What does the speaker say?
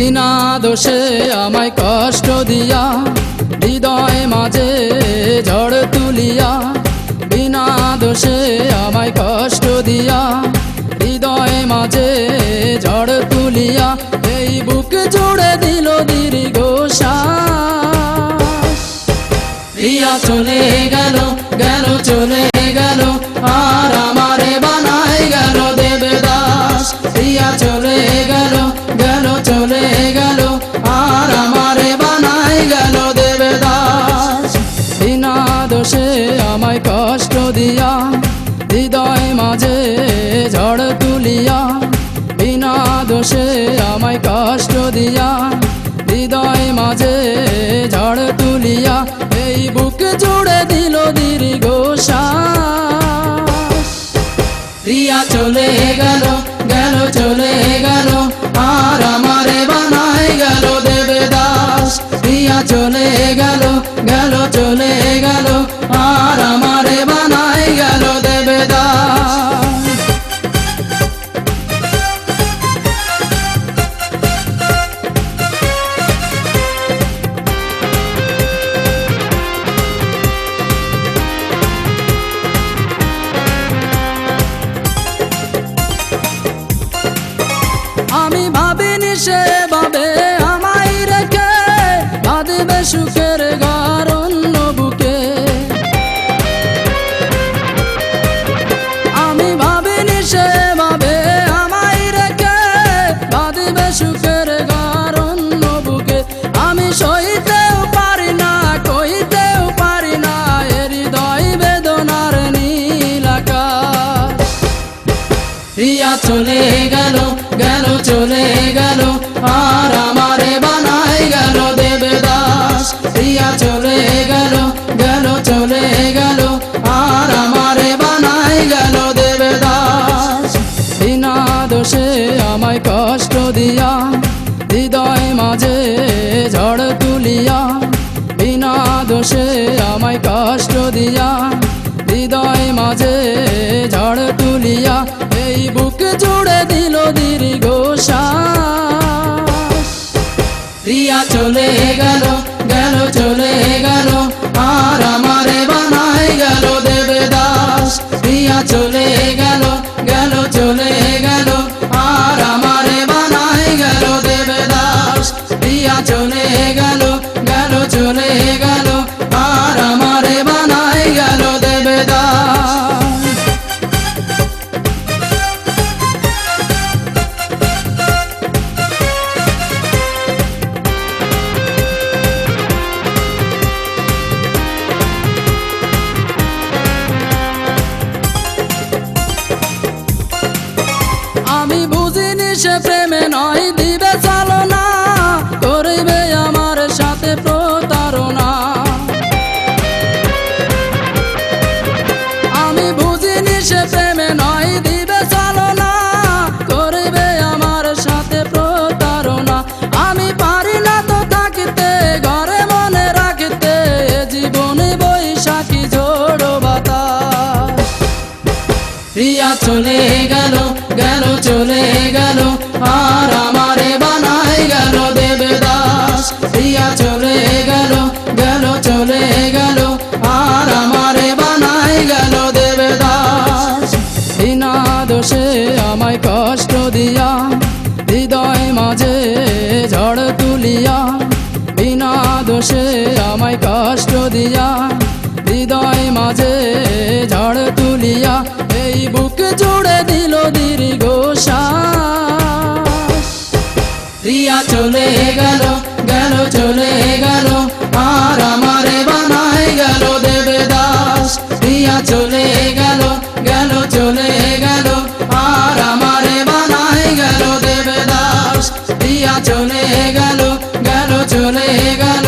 বিনা দোষে আমায় কষ্ট দিয়া হৃদয় মাঝে ঝড় তুলিয়া, বিনা দোষে আমায় কষ্ট দিয়া হৃদয় মাঝে ঝড় তুলিয়া, এই বুক জুড়ে দিল দীর্ঘশ্বাস। প্রিয়া চলে গেল গেল চলে গেল, আর আমারে বানাই গেল দেবদাস। প্রিয়া চলে গেল গেল চলে গেল, আর আমারে বানাই গেল দেবদাস। বিনা দোষে আমায় কষ্ট দিয়া হৃদয় মাঝে ঝড় তুলিয়া, বিনা দোষে আমায় কষ্ট দিয়া হৃদয় মাঝে ঝড় তুলিয়া, এই বুক জুড়ে দিল দীর্ঘশ্বাস। প্রিয়া চলে গেল গেল চলে গেল, আর আমারে বানাই গেল দেবদাস। প্রিয়া চলে গেল গেল চলে গেল, আর আমারে বানাই গেল দেবদাস। আমি ভাবিনি সে ভাবে আমায় রেখে বাঁধবে সুখের ঘর অন্য বুকে। আমি ভাবিনি সে ভাবে আমায় রেখে বাঁধবে সুখের ঘর অন্য বুকে। আমি সইতেও পারি না কইতেও পারি না এ হৃদয় বেদনার নীল আকাশ। প্রিয়া চলে গেল গেল চলে গেল, আর আমারে বানাই গেল দেবদাস। প্রিয়া চলে গেল গেল চলে গেল, আর আমারে বানাই গেল দেবদাস। বিনা দোষে আমায় কষ্ট দিয়া হৃদয় মাঝে ঝড় তুলিয়া, বিনা দোষে আমায় কষ্ট দিয়া হৃদয় মাঝে ঝড় তুলিয়া, এই বুক জুড়ে দিল দীর্ঘশ্বাস। প্রিয়া চলে গেল গেল চলে গেল, আর আমারে বানাই গেল দেবদাস। প্রিয়া চলে গেল গেল চলে গেল, আর আমারে বানাই গেল দেবদাস। প্রিয়া চলে গেল গেল চলে গেল, আর আমারে বানাই গেল দেবদাস। আমি বুঝিনি সে প্রেমে নয় দিবে চালনা, করবে আমার সাথে প্রতারণা। আমি বুঝিনি সে প্রেমে নয় দিবে চালনা, করবে আমার সাথে প্রতারণা। আমি পারি না তো থাকতে ঘরে মনে রাখতে, জীবনে বৈশাখী ঝোড় বাতাস। প্রিয়া চলে গেল গেল চলে গেল, আর আমারে বানাই গেল দেবদাস। প্রিয়া চলে গেল গেল চলে গেল, আর আমারে বানাই গেল দেবদাস। বিনা দোষে আমায় কষ্ট দিয়া হৃদয় মাঝে ঝড় তুলিয়া, বিনা দোষে আমায় কষ্ট দিয়া হৃদয় মাঝে ঝড় তুলিয়া, এই বুক জুড়ে দিল দীর্ঘশ্বাস। প্রিয়া চলে গেল গেল চলে গেল, আর আমারে বানাই গেল দেবদাস। প্রিয়া চলে গেল গেল চলে গেল, আর আমারে বানাই গেল দেবদাস। প্রিয়া চলে গেল গেল চলে গেল,